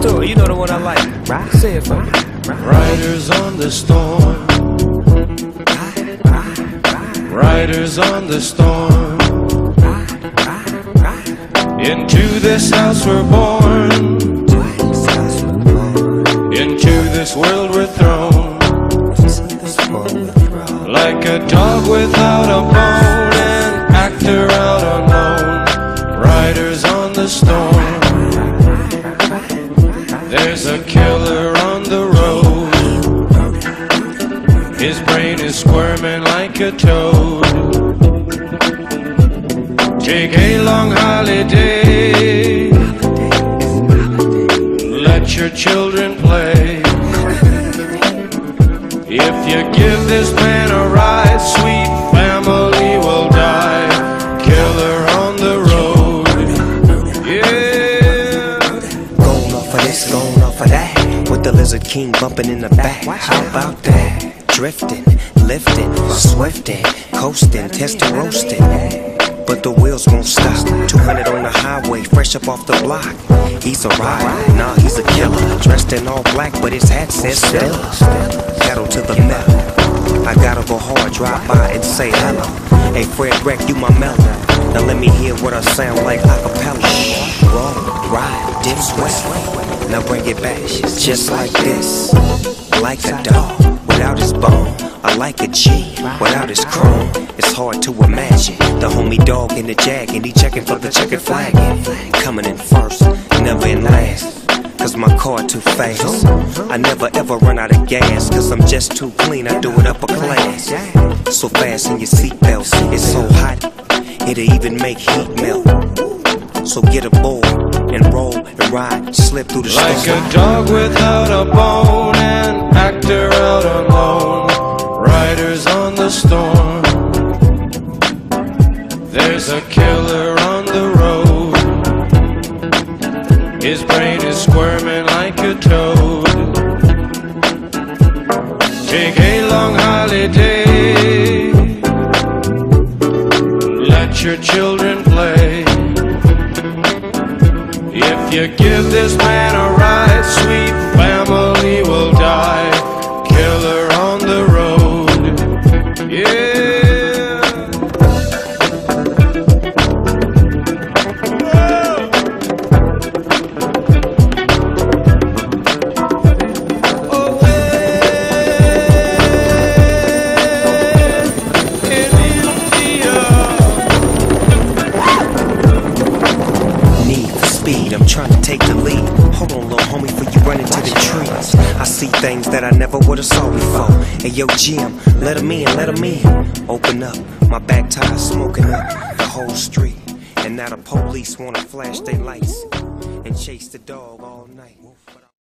story, you know the one I like. Right? Say it for me. Riders on the storm. Riders on the storm. Into this house we're born. Into this world we're thrown. Like a dog without a bone, an actor out alone. Riders on the storm. There's a killer on the road. His brain is squirming like a toad. Take a long holiday. Let your children play. If you give this man a ride, sweet family will die. Killer on the road. Yeah. Going off of this, going off of that. With the Lizard King bumping in the back. How about that? Drifting, lifting, swifting, coasting, testing, roasting. But the wheels won't stop. 200 on the highway, fresh up off the block. He's a rider, nah, he's a killer. Dressed in all black, but his hat says Stella. Pedal to the metal. I gotta go hard, drive by and say hello. Hey Fred Wreck, you my mellow. Now let me hear what I sound like acapella. Roll, ride, dip, sweat. Now bring it back, just like this. Like a dog without his bone. I like a G without his chrome. It's hard to imagine the homie Dogg in the jag, and he checking for the checkered flag. Coming in first, never in last, cause my car too fast. I never ever run out of gas, cause I'm just too clean, I do it upper class. So fasten your seatbelts, it's so hot, it'll even make heat melt. So get aboard and roll and ride, slip through the storm. Like a dog without a bone, an actor out alone. Riders on the storm. There's a killer on the road. His brain is squirming like a toad. Take a long holiday. Let your children play. If you give this man a ride, sweet family will die. Killer on the road. Yeah. I'm trying to take the lead. Hold on, little homie, before you run into the trees. I see things that I never would've saw before. Hey, yo, Jim, let him in, let him in. Open up, my back tire smoking up the whole street. And now the police wanna flash their lights and chase the dog.